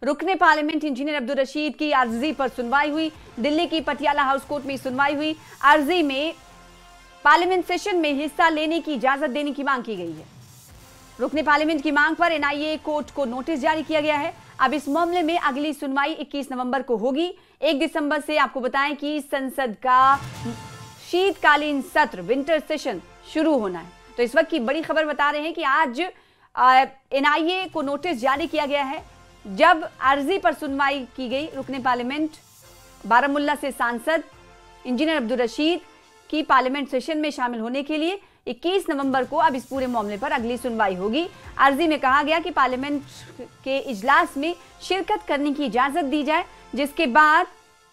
रुकने parliament engineer Abdul Rashid की अर्जी पर सुनवाई हुई। दिल्ली की पटियाला हाउस कोर्ट में सुनवाई हुई। अर्जी में पार्लियामेंट सेशन में हिस्सा लेने की इजाजत देने की मांग की गई है। रुकने पार्लियामेंट की मांग पर एनआईए कोर्ट को नोटिस जारी किया गया है। अब इस मामले में अगली सुनवाई 21 नवंबर को होगी। 1 दिसंबर से आपको बताएं कि संसद का शीतकालीन सत्र विंटर सेशन शुरू होना है। तो इस वक्त की बड़ी खबर बता रहे हैं कि आज एनआईए को नोटिस जारी किया गया है। जब अर्जी पर सुनवाई की गई रुकने पार्लियामेंट बारामुल्ला से सांसद इंजीनियर अब्दुल रशीद की पार्लियामेंट सेशन में शामिल होने के लिए 21 नवंबर को अब इस पूरे मामले पर अगली सुनवाई होगी। अर्जी में कहा गया कि पार्लियामेंट के इजलास में शिरकत करने की इजाजत दी जाए, जिसके बाद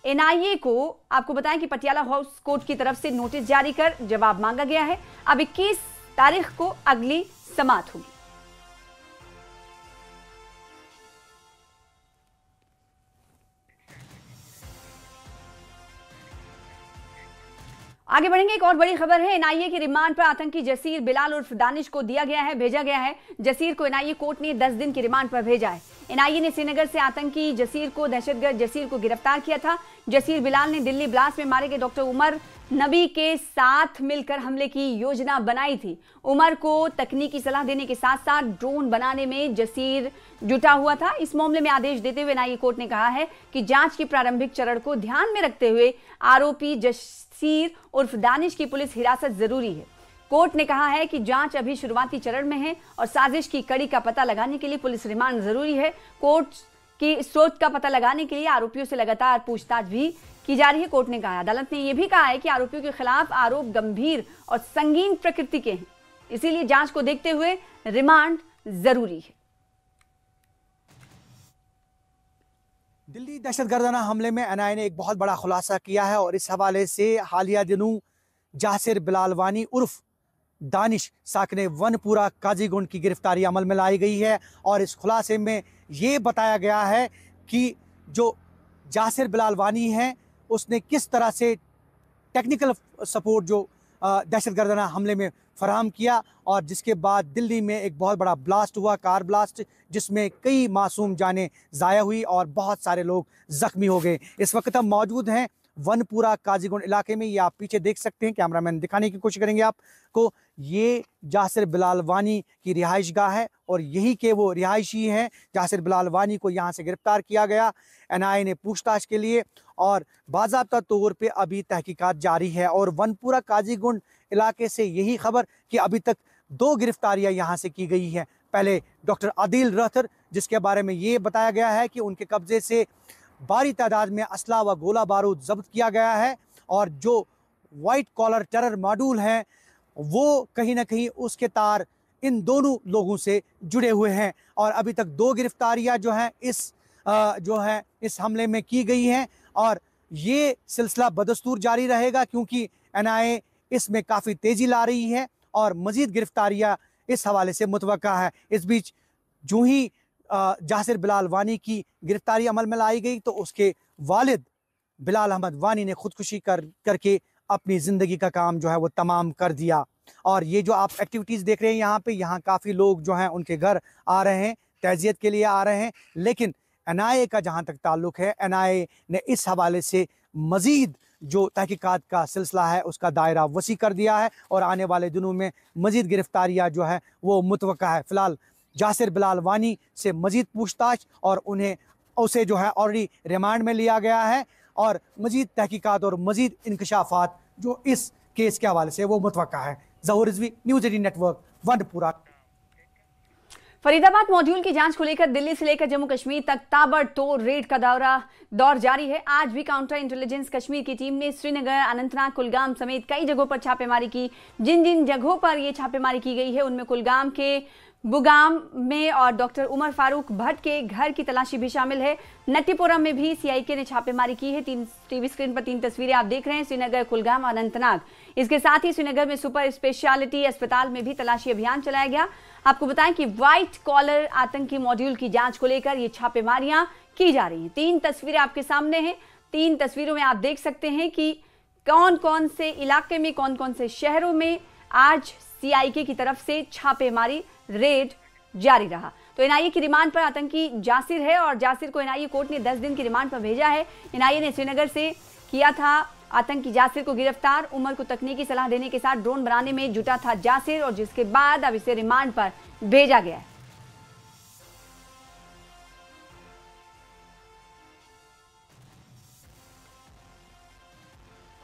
एनआईए को आपको बताएं कि पटियाला हाउस कोर्ट की तरफ से नोटिस जारी कर जवाब मांगा गया है। अब 21 तारीख को अगली समाअत होगी। आगे बढ़ेंगे। एक और बड़ी खबर है, एनआईए की रिमांड पर आतंकी जसीर बिलाल उर्फ दानिश को भेजा गया है। जसीर को एनआईए कोर्ट ने 10 दिन की रिमांड पर भेजा है। एनआईए ने श्रीनगर से आतंकी जसीर को दहशतगर्द जसीर को गिरफ्तार किया था। जसीर बिलाल ने दिल्ली ब्लास्ट में मारे गए डॉक्टर उमर नबी के साथ मिलकर हमले की योजना बनाई थी। उमर को तकनीकी सलाह देने के साथ साथ ड्रोन बनाने में जसीर जुटा हुआ था। इस मामले में आदेश देते हुए एनआईए कोर्ट ने कहा है कि जांच के प्रारंभिक चरण को ध्यान में रखते हुए आरोपी जसीर उर्फ दानिश की पुलिस हिरासत जरूरी है। कोर्ट ने कहा है कि जांच अभी शुरुआती चरण में है और साजिश की कड़ी का पता लगाने के लिए पुलिस रिमांड जरूरी है। कोर्ट की स्रोत का पता लगाने के लिए आरोपियों से लगातार पूछताछ भी की जा रही है। कोर्ट ने कहा, अदालत ने यह भी कहा है कि आरोपियों के खिलाफ आरोप गंभीर और संगीन प्रकृति के हैं, इसीलिए जांच को देखते हुए रिमांड जरूरी है। दिल्ली दहशतगर्दाना हमले में एनआईए ने एक बहुत बड़ा खुलासा किया है और इस हवाले से हालिया दिनों जासिर बिलाल वानी उर्फ दानिश साकने वनपुरा काजीगुंड की गिरफ्तारी अमल में लाई गई है। और इस खुलासे में ये बताया गया है कि जो जासिर बिलाल वानी है उसने किस तरह से टेक्निकल सपोर्ट जो दहशतगर्दाना हमले में फराहम किया और जिसके बाद दिल्ली में एक बहुत बड़ा ब्लास्ट हुआ, कार ब्लास्ट, जिसमें कई मासूम जानें ज़ाया हुई और बहुत सारे लोग ज़ख्मी हो गए। इस वक्त हम मौजूद हैं वनपुरा काजीगुंड इलाके में। ये आप पीछे देख सकते हैं, कैमरामैन दिखाने की कोशिश करेंगे आपको। ये जासिर बिलाल वानी की रिहाइश गाह है और यही के वो रिहायशी हैं। जासिर बिलाल वानी को यहाँ से गिरफ्तार किया गया एनआईए ने पूछताछ के लिए और बाज़ाब्ता तौर पे अभी तहकीकात जारी है। और वनपुरा काजीगुंड इलाके से यही खबर कि अभी तक 2 गिरफ्तारियाँ यहाँ से की गई हैं। पहले डॉक्टर आदिल रहतर, जिसके बारे में ये बताया गया है कि उनके कब्जे से भारी तादाद में असला व गोला बारूद जब्त किया गया है और जो वाइट कॉलर टेरर मॉड्यूल हैं वो कहीं ना कहीं उसके तार इन दोनों लोगों से जुड़े हुए हैं। और अभी तक 2 गिरफ्तारियां जो हैं इस हमले में की गई हैं और ये सिलसिला बदस्तूर जारी रहेगा क्योंकि एनआईए इसमें काफ़ी तेज़ी ला रही है और मज़ीद गिरफ्तारियां इस हवाले से मुतवक्का है। इस बीच जो ही जासिर बिलाल वानी की गिरफ्तारी अमल में लाई गई तो उसके वालिद बिलाल अहमद वानी ने खुदकुशी करके अपनी ज़िंदगी का काम जो है वो तमाम कर दिया। और ये जो आप एक्टिविटीज़ देख रहे हैं यहाँ काफ़ी लोग जो हैं उनके घर आ रहे हैं, तज़ियत के लिए आ रहे हैं। लेकिन एनआईए का जहाँ तक ताल्लुक़ है, एनआईए ने इस हवाले से मज़ीद जो तहकीकात का सिलसिला है उसका दायरा वसी कर दिया है और आने वाले दिनों में मज़ीद गिरफ्तारियाँ जो है वो मुतवक्का है। फ़िलहाल जासिर बिलाल वानी से मज़ीद पूछताछ और उसे जो है ऑलरेडी रिमांड में लिया गया है और मज़ीद तहकीकात और मज़ीद इंकशाफात जो इस केस के हवाले से वो मुतवक्का है। Zahoor Rizvi, news 18 network, Wanpora. Faridabad module की जांच को लेकर दिल्ली से लेकर जम्मू कश्मीर तक ताबड़तोड़ रेड का दौर जारी है। आज भी काउंटर इंटेलिजेंस कश्मीर की टीम ने श्रीनगर, अनंतनाग, कुलगाम समेत कई जगहों पर छापेमारी की। जिन जिन जगहों पर ये छापेमारी की गई है उनमें कुलगाम के बुगाम में और डॉक्टर उमर फारूक भट्ट के घर की तलाशी भी शामिल है। नट्टीपुरम में भी सीआईके ने छापेमारी की है। टीवी स्क्रीन पर 3 तस्वीरें आप देख रहे हैं, श्रीनगर, कुलगाम और अनंतनाग। इसके साथ ही श्रीनगर में सुपर स्पेशलिटी अस्पताल में भी तलाशी अभियान चलाया गया। आपको बताएं कि व्हाइट कॉलर आतंकी मॉड्यूल की जांच को लेकर ये छापेमारियां की जा रही हैं। 3 तस्वीरें आपके सामने हैं। 3 तस्वीरों में आप देख सकते हैं कि कौन कौन से इलाके में, कौन कौन से शहरों में आज सीआईके की तरफ से छापेमारी रेड जारी रहा। तो एनआईए की रिमांड पर आतंकी जासिर है और जासिर को एनआईए कोर्ट ने 10 दिन की रिमांड पर भेजा है। एनआईए ने श्रीनगर से किया था आतंकी जासिर को गिरफ्तार। उमर को तकनीकी सलाह देने के साथ ड्रोन बनाने में जुटा था जासिर और जिसके बाद अब इसे रिमांड पर भेजा गया है।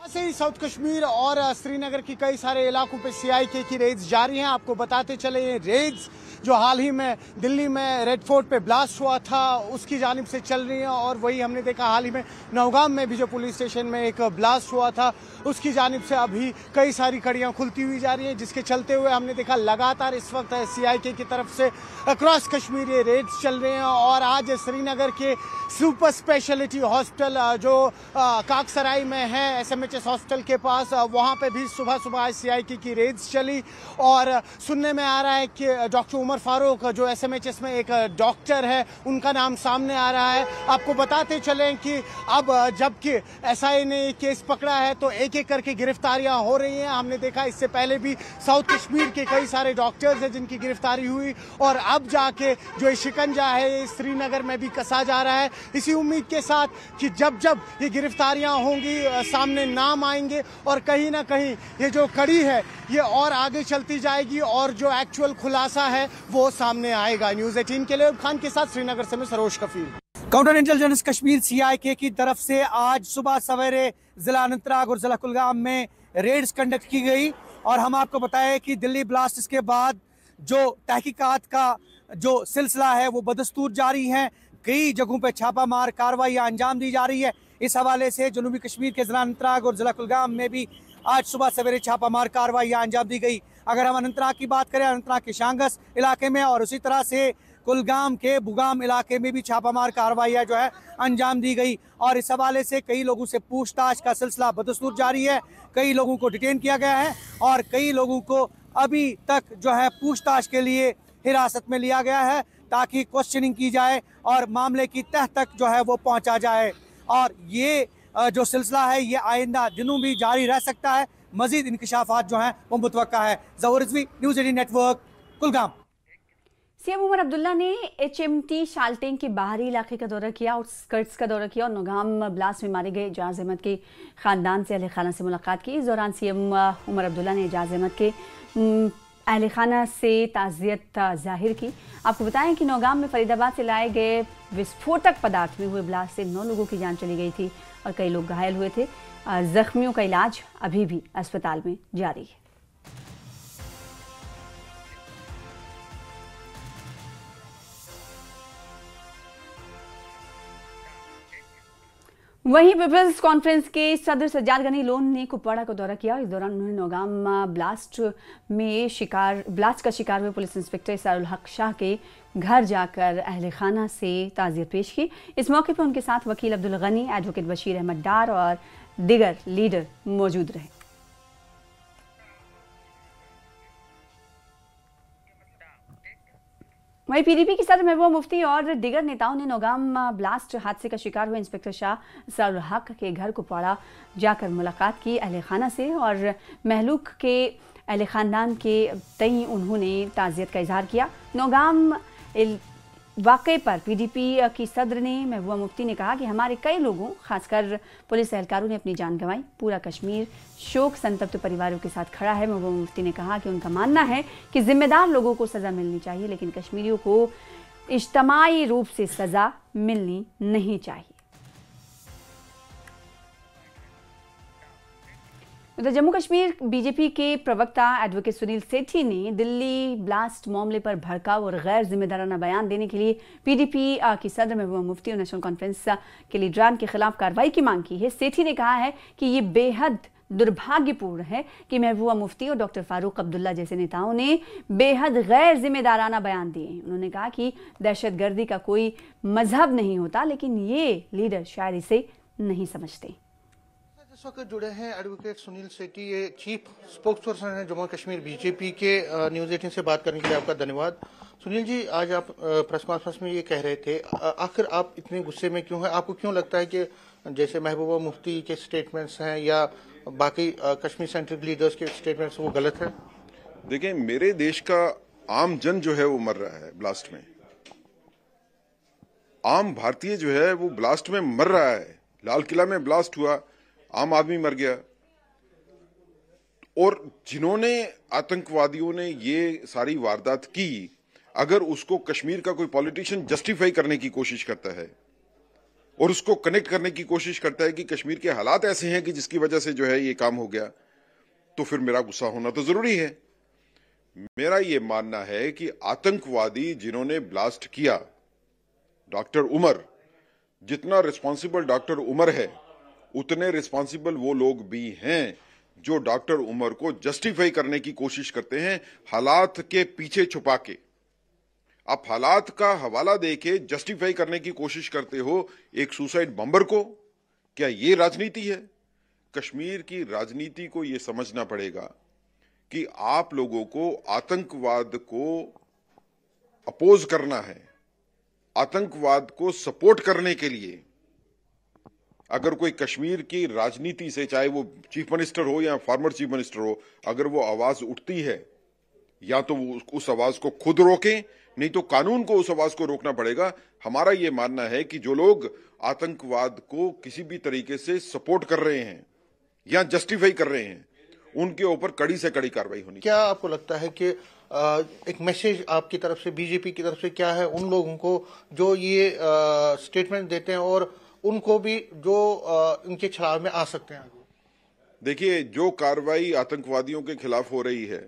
से ही साउथ कश्मीर और श्रीनगर की कई सारे इलाकों पे सीआईके की रेड्स जारी हैं। आपको बताते चले ये रेड्स जो हाल ही में दिल्ली में रेड फोर्ट पे ब्लास्ट हुआ था उसकी जानिब से चल रही हैं और वही हमने देखा हाल ही में नौगाम में भी जो पुलिस स्टेशन में एक ब्लास्ट हुआ था उसकी जानिब से अभी कई सारी कड़ियां खुलती हुई जा रही हैं, जिसके चलते हुए हमने देखा लगातार इस वक्त सीआईके की तरफ से अक्रॉस कश्मीर ये रेड्स चल रहे हैं। और आज श्रीनगर के सुपर स्पेशलिटी हॉस्पिटल जो काकसराई में है एसएमएचएस हॉस्पिटल के पास, वहां पे भी सुबह सुबह सीआईके की रेड्स चली और सुनने में आ रहा है कि डॉक्टर उमर फारूक जो एसएमएचएस में एक डॉक्टर है उनका नाम सामने आ रहा है। आपको बताते चलें कि अब जबकि एसआई ने केस पकड़ा है तो एक एक करके गिरफ्तारियां हो रही हैं। हमने देखा इससे पहले भी साउथ कश्मीर के कई सारे डॉक्टर्स हैं जिनकी गिरफ्तारी हुई और अब जाके जो शिकंजा है ये श्रीनगर में भी कसा जा रहा है, इसी उम्मीद के साथ कि जब जब ये गिरफ्तारियां होंगी सामने नाम आएंगे और कहीं ना कहीं ये जो कड़ी है ये और आगे चलती जाएगी और जो एक्चुअल खुलासा है वो सामने आएगा। न्यूज़ 18 के लिए खान के साथ श्रीनगर से मैं सरोज कफील। काउंटर इंटेलिजेंस कश्मीर सीआईके की तरफ से आज सुबह सवेरे जिला अनंतनाग और जिला कुलगाम में रेड्स कंडक्ट की गई और हम आपको बताएं कि दिल्ली ब्लास्ट के बाद जो तहकीकात का जो सिलसिला है वो बदस्तूर जारी है। कई जगहों पर छापामार कार्रवाइयां अंजाम दी जा रही है। इस हवाले से जनूबी कश्मीर के जिला अनंतनाग और जिला कुलगाम में भी आज सुबह सवेरे छापामार कार्रवाइयां अंजाम दी गई। अगर हम अनंतनाग की बात करें, अनंतनाग के शांगस इलाके में और उसी तरह से कुलगाम के बुगाम इलाके में भी छापामार कार्रवाइयां जो है अंजाम दी गई और इस हवाले से कई लोगों से पूछताछ का सिलसिला बदस्तूर जारी है। कई लोगों को डिटेन किया गया है और कई लोगों को अभी तक जो है पूछताछ के लिए हिरासत में लिया गया है ताकि क्वेश्चनिंग की जाए और मामले की तह तक जो है वो पहुंचा जाए। और ये जो सिलसिला है ये आइंदा दिनों भी जारी रह सकता है। मजीद इंकशाफात जो हैं वो मुतवक्का है। Zahoor Rizvi, news 18 network, Kulgam. CM Omar Abdullah ने एचएमटी शालटेंग के बाहरी इलाके का दौरा किया और स्कर्ट्स का दौरा किया और नौगाम ब्लास्ट में मारे गए एजाज अहमद के ख़ानदान से अहले खाना से मुलाकात की। इस दौरान सीएम उमर अब्दुल्ला ने एजाज अहमद के अहले खाना से ताज़ियत जाहिर की। आपको बताएं कि नौगाम में फरीदाबाद से लाए गए विस्फोटक पदार्थ में हुए ब्लास्ट से 9 लोगों की जान चली गई थी और कई लोग घायल हुए थे। जख्मियों का इलाज अभी भी अस्पताल में जारी है। वहीं पीपल्स कॉन्फ्रेंस के सदर सज्जाद गनी लोन ने कुपवाड़ा का दौरा किया। इस दौरान उन्होंने नौगाम ब्लास्ट का शिकार हुए पुलिस इंस्पेक्टर इसारुल हक शाह के घर जाकर अहले खाना से ताज़ियत पेश की। इस मौके पर उनके साथ वकील अब्दुल गनी, एडवोकेट बशीर अहमद डार और दीगर लीडर मौजूद रहे। वहीं पीडीपी की सदर महबूबा मुफ्ती और दीगर नेताओं ने नौगाम ब्लास्ट हादसे का शिकार हुए इंस्पेक्टर शाह इसारुल हक के घर कुपवाड़ा जाकर मुलाकात की अहले खाना से और महलूक के अहले ख़ानदान के तई उन्होंने ताज़ियत का इजहार किया। नौगाम वाक़े पर पीडीपी की सदर ने महबूबा मुफ्ती ने कहा कि हमारे कई लोगों खासकर पुलिस एहलकारों ने अपनी जान गंवाई। पूरा कश्मीर शोक संतप्त परिवारों के साथ खड़ा है। महबूबा मुफ्ती ने कहा कि उनका मानना है कि जिम्मेदार लोगों को सज़ा मिलनी चाहिए लेकिन कश्मीरियों को इज्तमाई रूप से सज़ा मिलनी नहीं चाहिए। उधर जम्मू कश्मीर बीजेपी के प्रवक्ता एडवोकेट सुनील सेठी ने दिल्ली ब्लास्ट मामले पर भड़काऊ और गैर जिम्मेदाराना बयान देने के लिए पीडीपी की सदर महबूबा मुफ्ती और नेशनल कॉन्फ्रेंस के लीडरान के खिलाफ कार्रवाई की मांग की है। सेठी ने कहा है कि ये बेहद दुर्भाग्यपूर्ण है कि महबूबा मुफ्ती और डॉक्टर फारूक अब्दुल्ला जैसे नेताओं ने बेहद गैर जिम्मेदाराना बयान दिए हैं। उन्होंने कहा कि दहशतगर्दी का कोई मजहब नहीं होता लेकिन ये लीडर शायद इसे नहीं समझते। इस वक्त जुड़े हैं एडवोकेट सुनील सेठी, ये चीफ स्पोक्सपर्सन हैं जम्मू कश्मीर बीजेपी के। न्यूज़ 18 से बात करने के लिए आपका धन्यवाद। सुनील जी, आज आप प्रेस कॉन्फ्रेंस में ये कह रहे थे, आखिर आप इतने गुस्से में क्यों हैं? आपको क्यों लगता है कि जैसे महबूबा मुफ्ती के स्टेटमेंट्स हैं या बाकी कश्मीर सेंट्रिक लीडर्स के स्टेटमेंट्स वो गलत है? देखिए, मेरे देश का आम जन जो है वो मर रहा है ब्लास्ट में आम भारतीय जो है वो ब्लास्ट में मर रहा है। लाल किला में ब्लास्ट हुआ, आम आदमी मर गया। और जिन्होंने आतंकवादियों ने ये सारी वारदात की, अगर उसको कश्मीर का कोई पॉलिटिशियन जस्टिफाई करने की कोशिश करता है और उसको कनेक्ट करने की कोशिश करता है कि कश्मीर के हालात ऐसे हैं कि जिसकी वजह से जो है ये काम हो गया, तो फिर मेरा गुस्सा होना तो जरूरी है। मेरा ये मानना है कि आतंकवादी जिन्होंने ब्लास्ट किया, डॉक्टर उमर, जितना रिस्पॉन्सिबल डॉक्टर उमर है उतने रिस्पॉन्सिबल वो लोग भी हैं जो डॉक्टर उमर को जस्टिफाई करने की कोशिश करते हैं हालात के पीछे छुपा के। आप हालात का हवाला देके जस्टिफाई करने की कोशिश करते हो एक सुसाइड बम्बर को। क्या ये राजनीति है? कश्मीर की राजनीति को यह समझना पड़ेगा कि आप लोगों को आतंकवाद को अपोज करना है, आतंकवाद को सपोर्ट करने के लिए अगर कोई कश्मीर की राजनीति से, चाहे वो चीफ मिनिस्टर हो या फॉर्मर चीफ मिनिस्टर हो, अगर वो आवाज उठती है, या तो वो उस आवाज को खुद रोके, नहीं तो कानून को उस आवाज को रोकना पड़ेगा। हमारा ये मानना है कि जो लोग आतंकवाद को किसी भी तरीके से सपोर्ट कर रहे हैं या जस्टिफाई कर रहे हैं, उनके ऊपर कड़ी से कड़ी कार्रवाई होनी। क्या आपको लगता है कि एक मैसेज आपकी तरफ से, बीजेपी की तरफ से क्या है उन लोगों को जो ये स्टेटमेंट देते हैं और उनको भी जो इनके खिलाफ में आ सकते हैं? देखिए, जो कार्रवाई आतंकवादियों के खिलाफ हो रही है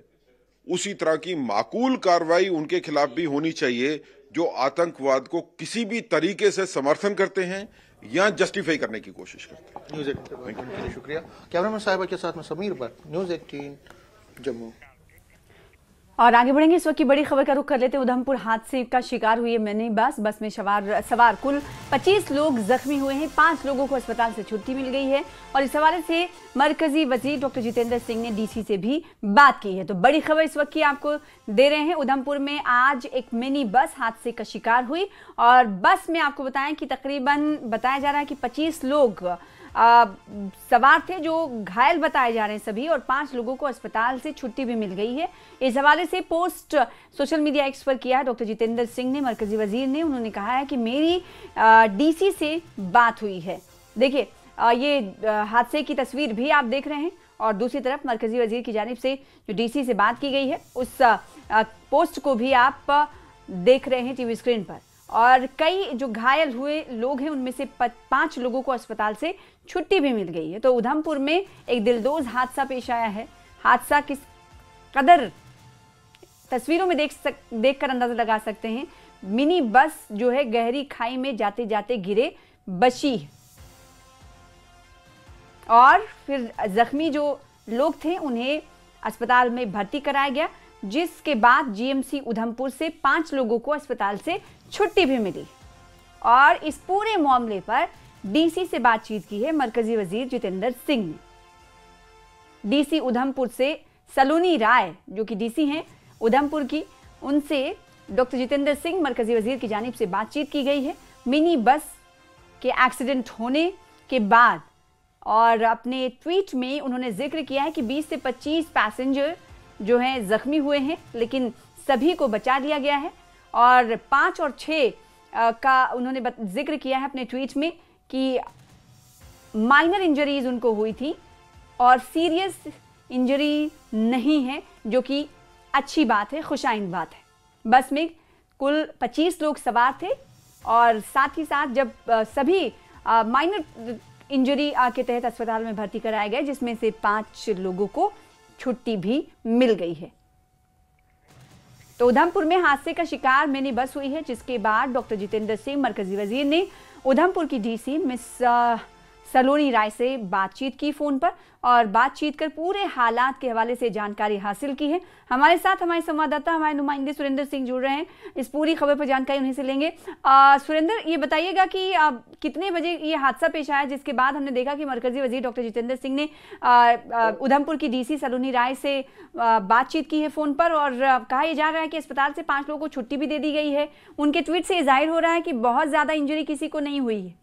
उसी तरह की माकूल कार्रवाई उनके खिलाफ भी होनी चाहिए जो आतंकवाद को किसी भी तरीके से समर्थन करते हैं या जस्टिफाई करने की कोशिश करते हैं। न्यूज़ 18 से बात करने शुक्रिया। कैमरामैन साहिबा के साथ में समीर भट्ट, न्यूज़ 18 जम्मू। और आगे बढ़ेंगे, इस वक्त की बड़ी खबर का रुख कर लेते हैं। उधमपुर हादसे का शिकार हुई है मिनी बस। बस में सवार कुल 25 लोग जख्मी हुए हैं। 5 लोगों को अस्पताल से छुट्टी मिल गई है। और इस हवाले से मरकजी वजीर डॉक्टर जितेंद्र सिंह ने डीसी से भी बात की है। तो बड़ी खबर इस वक्त की आपको दे रहे हैं। उधमपुर में आज एक मिनी बस हादसे का शिकार हुई और बस में आपको बताएं कि तकरीबन बताया जा रहा है कि 25 लोग सवार थे जो घायल बताए जा रहे हैं सभी, और 5 लोगों को अस्पताल से छुट्टी भी मिल गई है। इस हवाले से पोस्ट सोशल मीडिया एक्स पर किया है डॉक्टर जितेंद्र सिंह ने, मरकजी वजीर ने। उन्होंने कहा है कि मेरी डीसी से बात हुई है। देखिए, ये हादसे की तस्वीर भी आप देख रहे हैं और दूसरी तरफ मरकजी वजीर की जानिब से जो डीसी से बात की गई है उस पोस्ट को भी आप देख रहे हैं टीवी स्क्रीन पर। और कई जो घायल हुए लोग हैं उनमें से 5 लोगों को अस्पताल से छुट्टी भी मिल गई है। तो उधमपुर में एक दिलदोज हादसा पेश आया है। हादसा किस कदर तस्वीरों में देखकर अंदाजा लगा सकते हैं। मिनी बस जो है गहरी खाई में जाते जाते गिरे बची और फिर जख्मी जो लोग थे उन्हें अस्पताल में भर्ती कराया गया, जिसके बाद जीएमसी उधमपुर से 5 लोगों को अस्पताल से छुट्टी भी मिली। और इस पूरे मामले पर डीसी से बातचीत की है मरकजी वजीर जितेंद्र सिंह ने। डीसी उधमपुर से सलोनी राय जो कि डीसी हैं उधमपुर की, उनसे डॉक्टर जितेंद्र सिंह मरकजी वजीर की जानिब से बातचीत की गई है मिनी बस के एक्सीडेंट होने के बाद। और अपने ट्वीट में उन्होंने जिक्र किया है कि 20 से 25 पैसेंजर जो हैं जख्मी हुए हैं, लेकिन सभी को बचा लिया गया है। और 5 और 6 का उन्होंने जिक्र किया है अपने ट्वीट में कि माइनर इंजरीज उनको हुई थी और सीरियस इंजरी नहीं है, जो कि अच्छी बात है, खुशाइन बात है। बस में कुल 25 लोग सवार थे और साथ ही साथ जब सभी माइनर इंजरी के तहत अस्पताल में भर्ती कराए गए, जिसमें से 5 लोगों को छुट्टी भी मिल गई है। तो उधमपुर में हादसे का शिकार मिनी बस हुई है, जिसके बाद डॉक्टर जितेंद्र सिंह मरकजी वजीर ने उधमपुर की डीसी मिस सलोनी राय से बातचीत की फोन पर और बातचीत कर पूरे हालात के हवाले से जानकारी हासिल की है। हमारे साथ हमारे संवाददाता, हमारे नुमाइंदे सुरेंद्र सिंह जुड़ रहे हैं। इस पूरी खबर पर जानकारी उन्हीं से लेंगे। सुरेंद्र, ये बताइएगा कि कितने बजे ये हादसा पेश आया, जिसके बाद हमने देखा कि मरकजी वजीर डॉक्टर जितेंद्र सिंह ने उधमपुर की डीसी सलोनी राय से बातचीत की है फोन पर, और कहा यह जा रहा है कि अस्पताल से 5 लोगों को छुट्टी भी दे दी गई है। उनके ट्वीट से जाहिर हो रहा है कि बहुत ज्यादा इंजरी किसी को नहीं हुई है।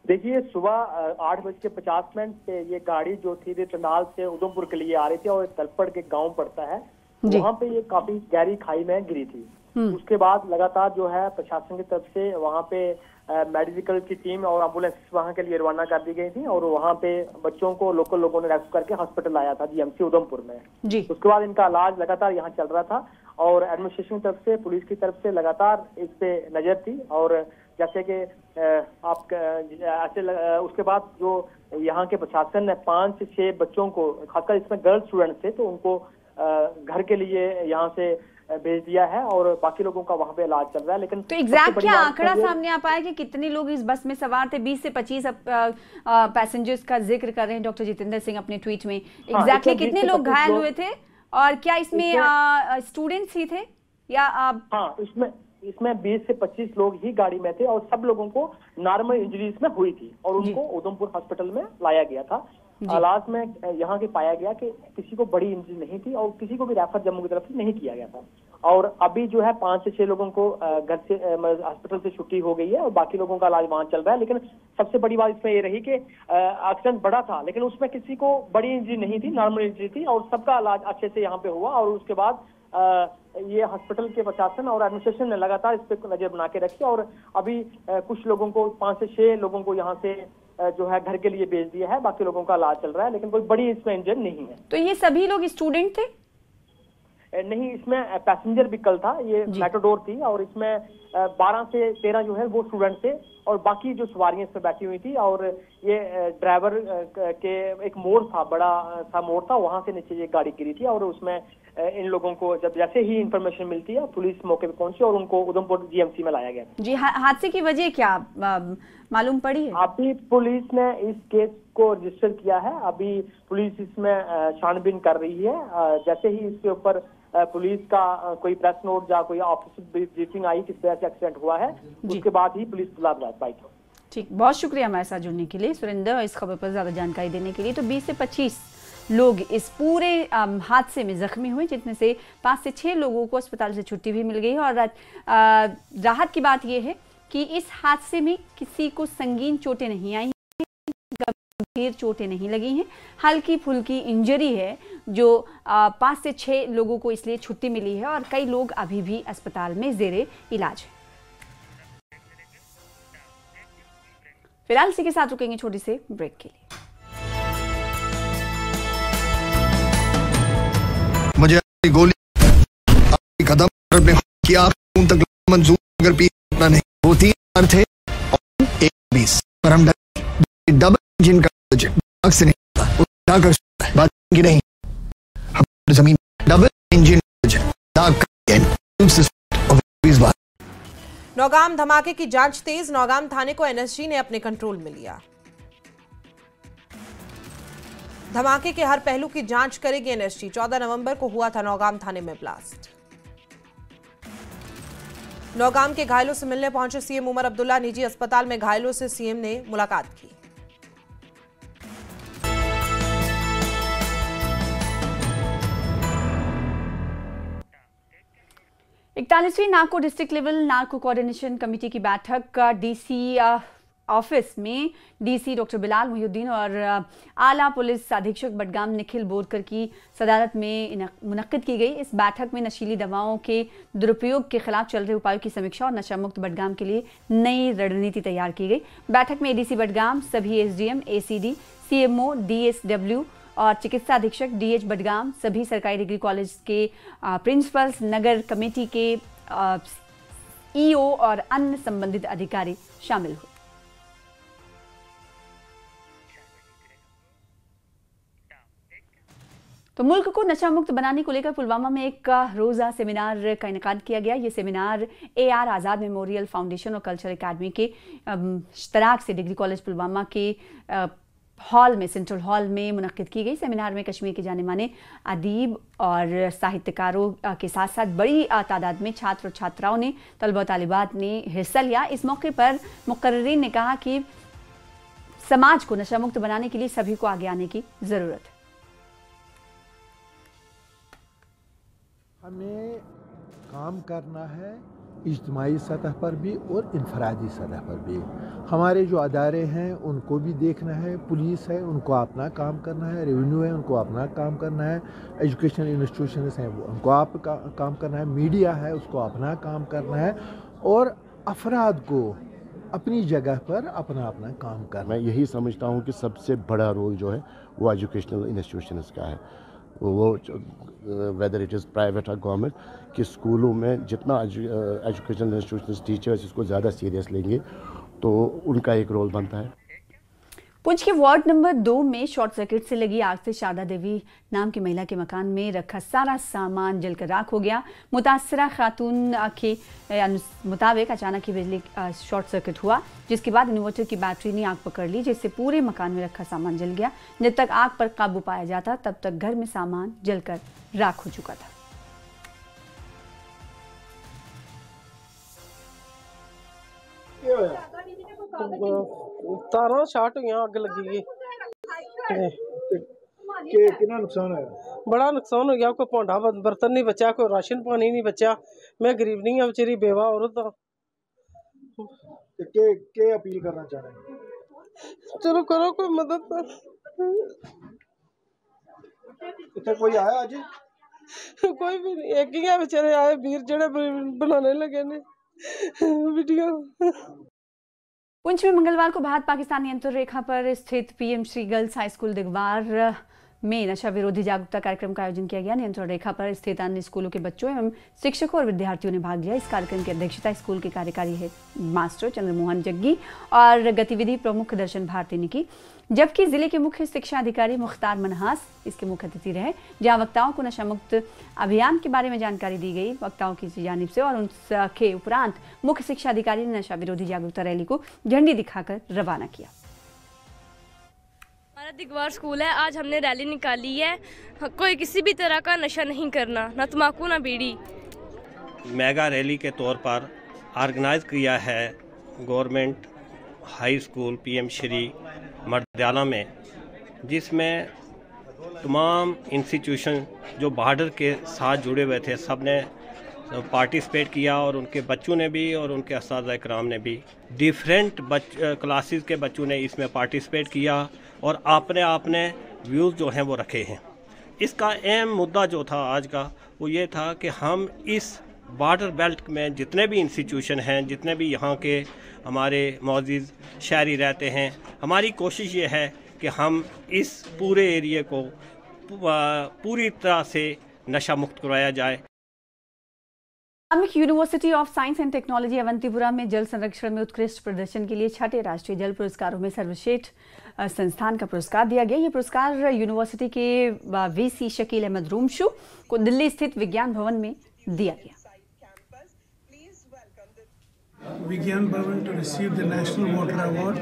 देखिए, सुबह 8:50 पे ये गाड़ी जो थी तनाल से उधमपुर के लिए आ रही थी और तलपड़ के गांव पड़ता है, वहां पे ये काफी गहरी खाई में गिरी थी। उसके बाद लगातार जो है प्रशासन की तरफ से वहाँ पे मेडिकल की टीम और एम्बुलेंस वहाँ के लिए रवाना कर दी गई थी और वहाँ पे बच्चों को लोकल लोगों ने रेस्क्यू करके हॉस्पिटल लाया था जीएमसी उधमपुर में जी। उसके बाद इनका इलाज लगातार यहाँ चल रहा था और एडमिनिस्ट्रेशन की तरफ से, पुलिस की तरफ से लगातार इस पे नजर थी। और जैसे कि आप ऐसे उसके बाद जो यहाँ के प्रशासन ने 5 से 6 बच्चों को, खासकर इसमें गर्ल्स स्टूडेंट थे, तो उनको घर के लिए यहाँ से भेज दिया है और बाकी लोगों का वहाँ पे इलाज चल रहा है। लेकिन तो एग्जैक्ट क्या आंकड़ा सामने आ पाया कि कितने लोग इस बस में सवार थे? 20 से 25 पैसेंजर्स का जिक्र कर रहे हैं डॉक्टर जितेंद्र सिंह अपने ट्वीट में। एग्जैक्टली कितने लोग घायल हुए थे और क्या इसमें स्टूडेंट्स ही थे या हाँ, इसमें 20 से 25 लोग ही गाड़ी में थे और सब लोगों को नॉर्मल इंजरीज में हुई थी और उनको उधमपुर हॉस्पिटल में लाया गया था। इलाज में यहाँ के पाया गया कि किसी को बड़ी इंजरी नहीं थी और किसी को भी रेफर जम्मू की तरफ से नहीं किया गया था। और अभी जो है 5 से 6 लोगों को घर से हॉस्पिटल से छुट्टी हो गई है और बाकी लोगों का इलाज वहाँ चल रहा है। लेकिन सबसे बड़ी बात इसमें ये रही कि एक्सीडेंट बड़ा था लेकिन उसमें किसी को बड़ी इंजरी नहीं थी, नॉर्मल इंजरी थी और सबका इलाज अच्छे से यहाँ पे हुआ। और उसके बाद ये हॉस्पिटल के प्रशासन और एडमिनिस्ट्रेशन ने लगातार इस पे नजर बना के रखी और अभी कुछ लोगों को, 5 से 6 लोगों को यहाँ से जो है घर के लिए भेज दिया है, बाकी लोगों का इलाज चल रहा है लेकिन कोई बड़ी इसमें इंजन नहीं है। तो ये सभी लोग स्टूडेंट थे? नहीं, इसमें पैसेंजर व्हीकल था, ये मेट्रोडोर थी और इसमें 12 से 13 जो है वो स्टूडेंट थे और बाकी जो सवारियां इसमें बैठी हुई थी। और ये ड्राइवर के एक मोड़ था, बड़ा सा मोड़ था, वहां से नीचे ये गाड़ी गिरी थी और उसमें इन लोगों को जब जैसे ही इंफॉर्मेशन मिलती है पुलिस मौके पे पहुंची और उनको उधमपुर जीएमसी में लाया गया। जी, हादसे की वजह क्या मालूम पड़ी है? अभी पुलिस ने इस केस को रजिस्टर किया है, अभी पुलिस इसमें छानबीन कर रही है। जैसे ही इसके ऊपर पुलिस का कोई प्रेस नोट या कोई ऑफिस ब्रीफिंग आई किस तरह से एक्सीडेंट हुआ है, उसके बाद ही पुलिस बाइक। ठीक, बहुत शुक्रिया हमारे साथ जुड़ने के लिए सुरेंद्र, इस खबर पर ज्यादा जानकारी देने के लिए। तो 20 से 25 लोग इस पूरे हादसे में जख्मी हुए, जिनमें से 5 से 6 लोगों को अस्पताल से छुट्टी भी मिल गई है। और राहत की बात यह है कि इस हादसे में किसी को संगीन चोटें नहीं आई, गंभीर चोटें नहीं लगी हैं, हल्की फुल्की इंजरी है जो 5 से 6 लोगों को इसलिए छुट्टी मिली है और कई लोग अभी भी अस्पताल में जेरे इलाज है। फिलहाल इसी के साथ रुकेंगे छोटी से ब्रेक के लिए। मुझे गोली कदम किया तक मंजूर, अगर पीछे नहीं होती थे और 20 पर हम डबल इंजन का से नहीं बात की नहीं, जमीन डबल इंजन नौगाम धमाके की जांच तेज, नौगाम थाने को एनएसजी ने अपने कंट्रोल में लिया। धमाके के हर पहलू की जांच करेगी एनएसजी। 14 नवंबर को हुआ था नौगाम थाने में ब्लास्ट। नौगाम के घायलों से मिलने पहुंचे सीएम उमर अब्दुल्ला, निजी अस्पताल में घायलों से सीएम ने मुलाकात की। इकतालीसवीं नाको district level narco coordination committee की बैठक डीसी ऑफिस में डीसी डॉक्टर बिलाल मोहिउद्दीन और आला पुलिस अधीक्षक बडगाम निखिल बोरकर की सदारत में मुनक्किद की गई। इस बैठक में नशीली दवाओं के दुरुपयोग के खिलाफ चल रहे उपायों की समीक्षा और नशा मुक्त बडगाम के लिए नई रणनीति तैयार की गई। बैठक में एडीसी बडगाम, सभी एसडीएम, एसीडी, सीएमओ, डीएसडब्ल्यू और चिकित्सा अधीक्षक डीएच बडगाम, सभी सरकारी डिग्री कॉलेज के प्रिंसिपल्स, नगर कमेटी के ईओ और अन्य संबंधित अधिकारी शामिल हुए। तो मुल्क को नशा मुक्त बनाने को लेकर पुलवामा में एक रोज़ा सेमिनार का इनेकाद किया गया। ये सेमिनार AR आज़ाद मेमोरियल फाउंडेशन और कल्चरल एकेडमी के इश्तराक से डिग्री कॉलेज पुलवामा के हॉल में, सेंट्रल हॉल में मुनक्किद की गई। सेमिनार में कश्मीर के जाने माने अदीब और साहित्यकारों के साथ साथ बड़ी तादाद में छात्र और छात्राओं ने, तलबा तालिबात ने हिस्सा लिया। इस मौके पर मुकर्रिरीन ने कहा कि समाज को नशा मुक्त बनाने के लिए सभी को आगे आने की ज़रूरत है। हमें काम करना है इज्तिमाई सतह पर भी और इनफरादी सतह पर भी। हमारे जो अदारे हैं उनको भी देखना है, पुलिस है उनको अपना काम करना है, रेवेन्यू है उनको अपना काम करना है, एजुकेशनल इंस्टीट्यूशंस हैं वो उनको काम करना है, मीडिया है उसको अपना काम करना है, और अफराद को अपनी जगह पर अपना अपना काम करना। मैं यही समझता हूँ कि सबसे बड़ा रोल जो है वो एजुकेशनल इंस्टीट्यूशंस का है, वो वेदर इट इज़ प्राइवेट और गवर्नमेंट, कि स्कूलों में जितना एजुकेशनल इंस्टीट्यूशंस टीचर्स इसको ज़्यादा सीरियस लेंगे तो उनका एक रोल बनता है। पुंछ के वार्ड नंबर 2 में शॉर्ट सर्किट से लगी आग से शारदा देवी नाम की महिला के मकान में रखा सारा सामान जलकर राख हो गया। मुतासरा खातून के मुताबिक अचानक ही बिजली शॉर्ट सर्किट हुआ, जिसके बाद इन्वर्टर की बैटरी ने आग पकड़ ली, जिससे पूरे मकान में रखा सामान जल गया। जब तक आग पर काबू पाया जाता तब तक घर में सामान जलकर राख हो चुका था। तारा शार्ट हुई, अग लगी कितना नुकसान है? बड़ा नुकसान हो गया। कोई भांडा बर्तन नहीं बचा, कोई राशन पानी नहीं बचा। मैं गरीब नहीं हूँ, बेचारी बेवा औरत। के अपील करना चाह रहे हैं? चलो करो कोई मदद। इतना कोई आया आज? कोई भी नहीं, एक ही है बेचारे आए वीर जड़े बनाने लगे ने वीडियो। पुंछ में मंगलवार को भारत पाकिस्तान नियंत्रण रेखा पर स्थित PM Shri girls high school Digwar में नशा विरोधी जागरूकता कार्यक्रम का आयोजन किया गया। नियंत्रण रेखा पर स्थित अन्य स्कूलों के बच्चों एवं शिक्षकों और विद्यार्थियों ने भाग लिया। इस कार्यक्रम की अध्यक्षता स्कूल के कार्यकारी हेड मास्टर चंद्रमोहन जग्गी और गतिविधि प्रमुख दर्शन भारती ने की, जबकि जिले के मुख्य शिक्षा अधिकारी मुख्तार मनहास इसके मुख्य अतिथि रहे, जहां वक्ताओं को नशा मुक्त अभियान के बारे में जानकारी दी गई। वक्ताओं की जानिब से और उनके उपरांत मुख्य शिक्षा अधिकारी ने नशा विरोधी जागरूकता रैली को झंडी दिखाकर रवाना किया। हमारा दिगवार स्कूल है, आज हमने रैली निकाली है। कोई किसी भी तरह का नशा नहीं करना, ना तम्बाकू ना बीड़ी। मेगा रैली के तौर पर ऑर्गेनाइज किया है government high school PM Shri Mardana में, जिसमें तमाम इंस्टीट्यूशन जो बॉर्डर के साथ जुड़े हुए थे सब ने पार्टिसिपेट किया, और उनके बच्चों ने भी और उनके उस्ताद इकराम ने भी। डिफरेंट क्लासेस के बच्चों ने इसमें पार्टिसिपेट किया और अपने व्यूज़ जो हैं वो रखे हैं। इसका अहम मुद्दा जो था आज का वो ये था कि हम इस बॉर्डर बेल्ट में जितने भी इंस्टीट्यूशन हैं, जितने भी यहाँ के हमारे मौजूद शहरी रहते हैं, हमारी कोशिश ये है कि हम इस पूरे एरिया को पूरी तरह से नशा मुक्त करवाया जाए। Islamic University of Science and Technology Awantipora में जल संरक्षण में उत्कृष्ट प्रदर्शन के लिए 6ठे राष्ट्रीय जल पुरस्कारों में सर्वश्रेष्ठ संस्थान का पुरस्कार दिया गया। ये पुरस्कार यूनिवर्सिटी के वीसी शकील अहमद रूमशू को दिल्ली स्थित विज्ञान भवन में दिया गया। Vigyan Bhavan to receive the National Water Award.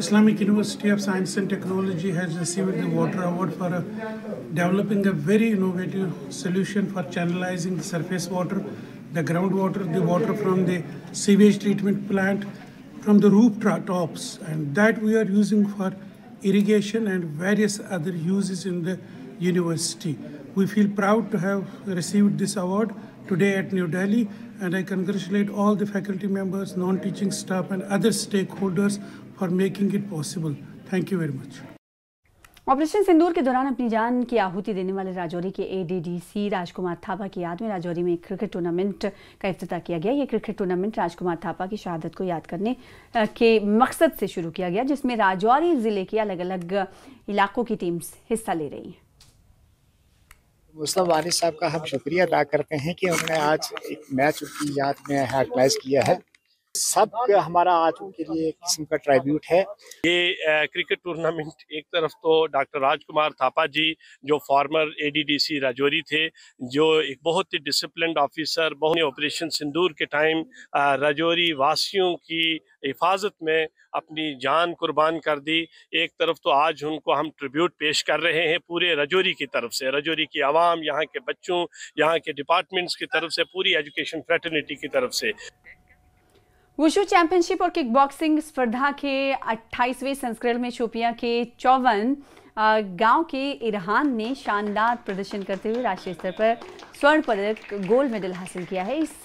Islamic University of Science and Technology has received the Water Award for developing a very innovative solution for channelizing the surface water, the groundwater, the water from the sewage treatment plant, from the rooftops, and that we are using for irrigation and various other uses in the university. We feel proud to have received this award today at New Delhi, and I congratulate all the faculty members, non-teaching staff and other stakeholders for making it possible. Thank you very much. Operation Sindoor के दौरान अपनी जान की आहुति देने वाले राजौरी के ADDC राजकुमार थापा की याद में राजौरी में एक क्रिकेट टूर्नामेंट का इफ्तिताह किया गया। ये क्रिकेट टूर्नामेंट राजकुमार थापा की शहादत को याद करने के मकसद से शुरू किया गया, जिसमें राजौरी जिले के अलग अलग इलाकों की टीम्स हिस्सा ले रही हैं। मुस्तफा वानी साहब का हम शुक्रिया अदा करते हैं कि उन्होंने आज एक मैच उनकी याद में ऑर्गेनाइज किया है। सब हमारा आज उनके लिए एक किस्म का ट्राइब्यूट है। ये क्रिकेट टूर्नामेंट एक तरफ तो डॉक्टर राजकुमार थापा जी जो फॉर्मर एडीडीसी राजौरी थे, जो एक बहुत ही डिसिप्लिन्ड ऑफिसर, बहुत ऑपरेशन सिंदूर के टाइम राजौरी वासियों की हिफाजत में अपनी जान कुर्बान कर दी। एक तरफ तो आज उनको हम ट्रिब्यूट पेश कर रहे हैं पूरे राजौरी की तरफ से, राजौरी की आवाम, यहाँ के बच्चों, यहाँ के डिपार्टमेंट्स की तरफ से, पूरी एजुकेशन फ्रेटर्निटी की तरफ से। वुशु चैंपियनशिप और किक बॉक्सिंग स्पर्धा के 28वें संस्करण में शोपियां के 54 गांव के इरहान ने शानदार प्रदर्शन करते हुए राष्ट्रीय स्तर पर स्वर्ण पदक गोल्ड मेडल हासिल किया है। इस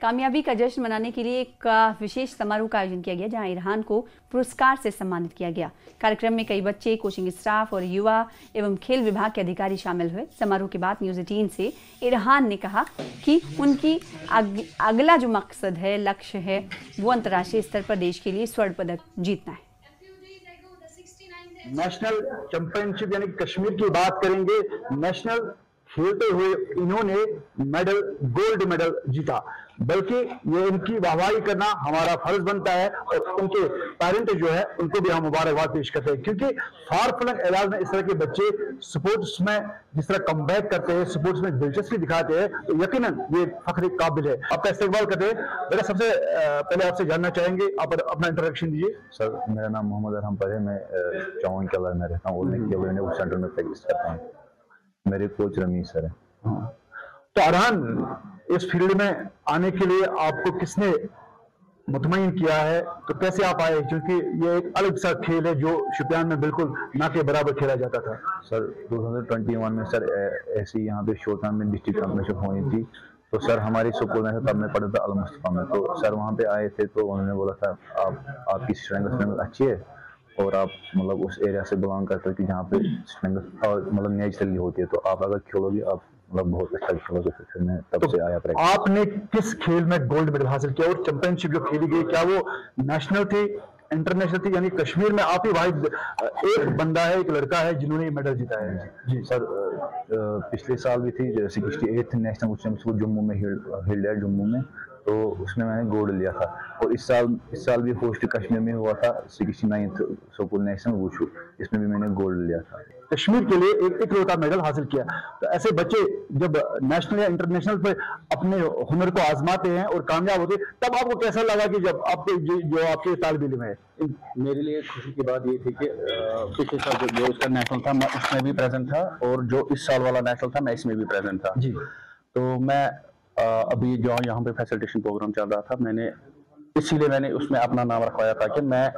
कामयाबी का जश्न मनाने के लिए एक विशेष समारोह का आयोजन किया गया, जहां इरहान को पुरस्कार से सम्मानित किया गया। कार्यक्रम में कई बच्चे, कोचिंग स्टाफ और युवा एवं खेल विभाग के अधिकारी शामिल हुए। समारोह के बाद न्यूज़ 18 से इरहान ने कहा कि उनकी अगला जो मकसद है, लक्ष्य है, वो अंतर्राष्ट्रीय स्तर पर देश के लिए स्वर्ण पदक जीतना है। नेशनल चैंपियनशिप यानी कश्मीर की बात करेंगे, नेशनल खेलते हुए इन्होंने मेडल, गोल्ड मेडल जीता। बल्कि ये इनकी वाहवाही करना हमारा फर्ज बनता है और उनके पेरेंट जो है उनको भी हम मुबारकबाद पेश करते हैं, क्योंकि फार फ्लंग एरियाज में इस तरह के बच्चे स्पोर्ट्स में जिस तरह कमबैक करते हैं, स्पोर्ट्स में दिलचस्पी दिखाते हैं, तो यकीनन ये फख्र काबिल है। आपका इस्तेकबाल करते हैं। बेटा, सबसे पहले आपसे जानना चाहेंगे, आप अपना इंट्रोडक्शन दीजिए। सर, मेरा नाम मोहम्मद अरहम पर है। मैं चौवन कलर में रहता हूँ और मैं खेलो इंडिया सेंटर में प्रैक्टिस करता हूँ। मेरे कोच रमीज सर है। तो अरहान, इस फील्ड में आने के लिए आपको किसने मुतमईन किया है, तो कैसे आप आए? क्योंकि ये एक अलग सा खेल है जो शुपियान में बिल्कुल ना के बराबर खेला जाता था। सर 2021 में सर ऐसी यहाँ पे शोतान में डिस्ट्रिक्ट चैंपियनशिप हुई थी, तो सर हमारी स्कूल में तब मैं पढ़ा था अल मुस्तफा में। तो सर वहाँ पे आए थे, तो उन्होंने बोला था आपकी स्ट्रेंथ अच्छी है और आप मतलब उस एरिया से बिलोंग करते हो कि जहाँ पे स्ट्रेंथ और मतलब नेचुरली होती है, तो आप अगर खेलोगे आप मतलब बहुत अच्छा खेलोगे। फिर मैं तब से आया प्रैक्टिस। आपने किस खेल में गोल्ड मेडल हासिल किया और चैंपियनशिप जो खेली गई, क्या वो नेशनल थी, इंटरनेशनल थी? यानी कश्मीर में आप ही वाहिद एक बंदा है, एक लड़का है जिन्होंने ये मेडल जीता है। जी सर, पिछले साल भी थी, जैसे 68th नेशनल चैंपियनशिप जम्मू में हिल्ड है, जम्मू में, तो उसमें मैंने गोल्ड लिया था। और इस साल भी होस्ट कश्मीर में हुआ था 69th सुकूल नेशनल वुशु, इसमें भी मैंने गोल्ड लिया था। कश्मीर के लिए एक इकलौता मेडल हासिल किया। तो ऐसे बच्चे जब नेशनल या इंटरनेशनल पे अपने हुनर को आजमाते हैं और कामयाब होते हैं, तब आपको कैसा लगा कि जब आपके जो आपके तालिब इल्म है? मेरे लिए खुशी की बात ये थी कि पिछले साल जो उसका नेशनल था मैं उसमें भी प्रेजेंट था, और जो इस साल वाला नेशनल था मैं इसमें भी प्रेजेंट था जी। तो मैं अभी जो यहाँ पे फैसिलिटेशन प्रोग्राम चल रहा था, इसीलिए मैंने उसमें अपना नाम रखवाया था कि मैं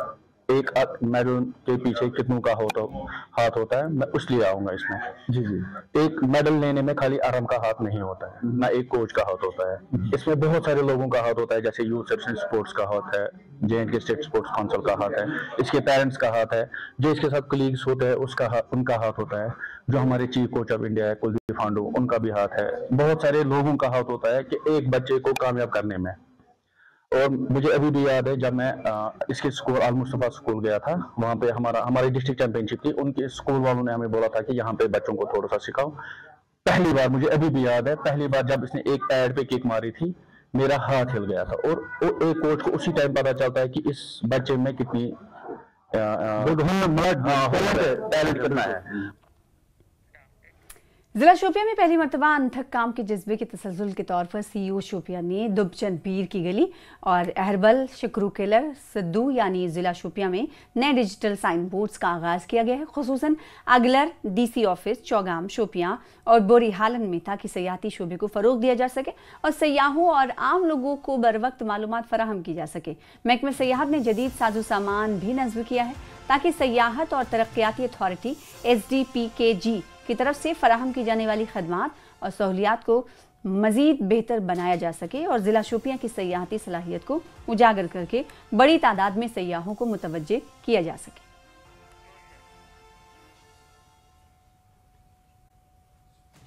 एक मेडल के पीछे कितनों का हाथ होता है, मैं उसलिए आऊंगा इसमें। जी जी। एक मेडल लेने में खाली आराम का हाथ नहीं होता है, ना एक कोच का हाथ होता है, इसमें बहुत सारे लोगों का हाथ होता है। जैसे यूथ सेक्शन स्पोर्ट्स का हाथ है, JNK स्टेट स्पोर्ट्स काउंसिल का हाथ है, इसके पेरेंट्स का हाथ है, जो इसके साथ कलीग्स होते हैं उनका हाथ होता है, जो हमारे चीफ कोच ऑफ इंडिया है कुलदीप फांडू, उनका भी हाथ है। बहुत सारे लोगों का हाथ होता है कि एक बच्चे को कामयाब करने में। और मुझे अभी भी याद है जब मैं इसके स्कूल अल मुस्तफा स्कूल गया था, वहाँ पे हमारी डिस्ट्रिक्ट चैंपियनशिप थी, उनके स्कूल वालों ने हमें बोला था कि यहाँ पे बच्चों को थोड़ा सा सिखाओ। पहली बार, मुझे अभी भी याद है, पहली बार जब इसने एक पैड पे किक मारी थी, मेरा हाथ हिल गया था। और एक कोच को उसी टाइम पता चलता है कि इस बच्चे में कितनी टैलेंट करना है। जिला शोपियां में पहली मरतबा अनथक काम के जज्बे के तसलजुल के तौर पर CEO शोपियां ने दुबचंद पीर की गली और अहरबल शिकरू केलर सिद्धू यानी जिला शोपियां में नए डिजिटल साइन बोर्ड्स का आगाज किया गया है, खुसूसन अगलर DC ऑफिस, चौगाम, शोपियां और बोरी हालन में, ताकि सयाहती शोबे को फरोग दिया जा सके और सयाहों और आम लोगों को बर वक्त मालूमात फराहम की जा सके। महकमे सयाहत ने जदीद साजो सामान भी नस्ब किया है ताकि सयाहत और तरक्याती अथॉरिटी SDPKG की तरफ से फराहम की जाने वाली खदमात और सहूलियात को मजीद बेहतर बनाया जा सके और ज़िला शोपियां की सयाहती सलाहियत को उजागर करके बड़ी तादाद में सयाहों को मुतवज्जे किया जा सके।